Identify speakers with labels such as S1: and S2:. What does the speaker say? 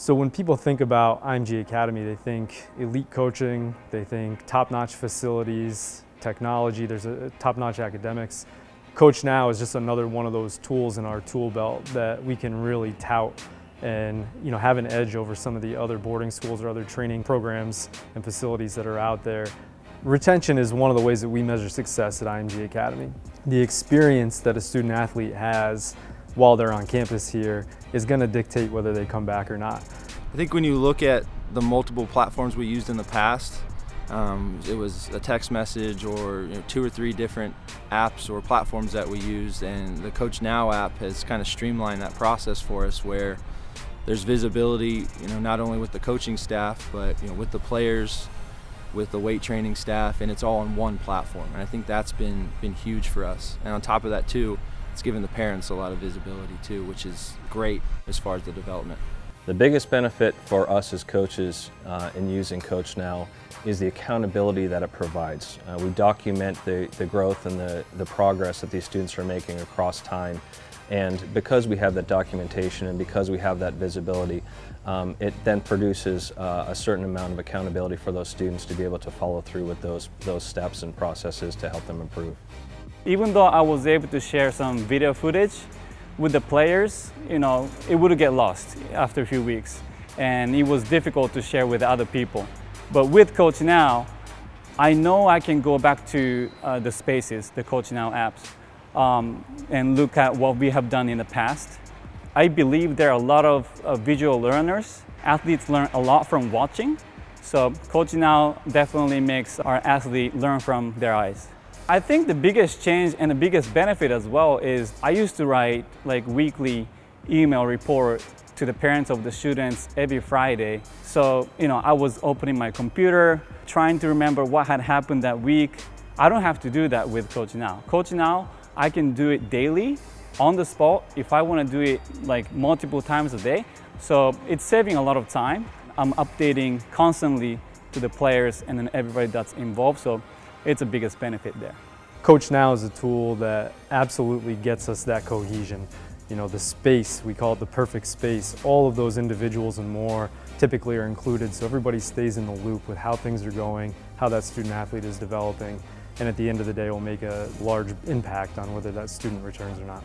S1: So when people think about IMG Academy, they think elite coaching, they think top-notch facilities, technology, there's a top-notch academics. CoachNow is just another one of those tools in our tool belt that we can really tout and have an edge over some of the other boarding schools or other training programs and facilities that are out there. Retention is one of the ways that we measure success at IMG Academy. The experience that a student athlete has while they're on campus here is going to dictate whether they come back or not.
S2: I think when you look at the multiple platforms we used in the past, it was a text message or 2 or 3 different apps or platforms that we used, and the CoachNow app has kind of streamlined that process for us, where there's visibility, not only with the coaching staff, but with the players, with the weight training staff, and it's all on one platform. And I think that's been huge for us. And on top of that too, it's given the parents a lot of visibility too, which is great as far as the development.
S3: The biggest benefit for us as coaches in using CoachNow is the accountability that it provides. We document the growth and the progress that these students are making across time. And because we have that documentation and because we have that visibility, it then produces a certain amount of accountability for those students to be able to follow through with those steps and processes to help them improve.
S4: Even though I was able to share some video footage with the players, it would get lost after a few weeks, and it was difficult to share with other people. But with CoachNow, I know I can go back to the spaces, the CoachNow apps, and look at what we have done in the past. I believe there are a lot of visual learners. Athletes learn a lot from watching, so CoachNow definitely makes our athletes learn from their eyes. I think the biggest change and the biggest benefit as well is I used to write weekly email report to the parents of the students every Friday. So, I was opening my computer, trying to remember what had happened that week. I don't have to do that with CoachNow. CoachNow, I can do it daily, on the spot, if I want to do it multiple times a day. So it's saving a lot of time. I'm updating constantly to the players and then everybody that's involved. So it's the biggest benefit there.
S1: CoachNow is a tool that absolutely gets us that cohesion. The space, we call it the perfect space. All of those individuals and more typically are included, so everybody stays in the loop with how things are going, how that student athlete is developing, and at the end of the day will make a large impact on whether that student returns or not.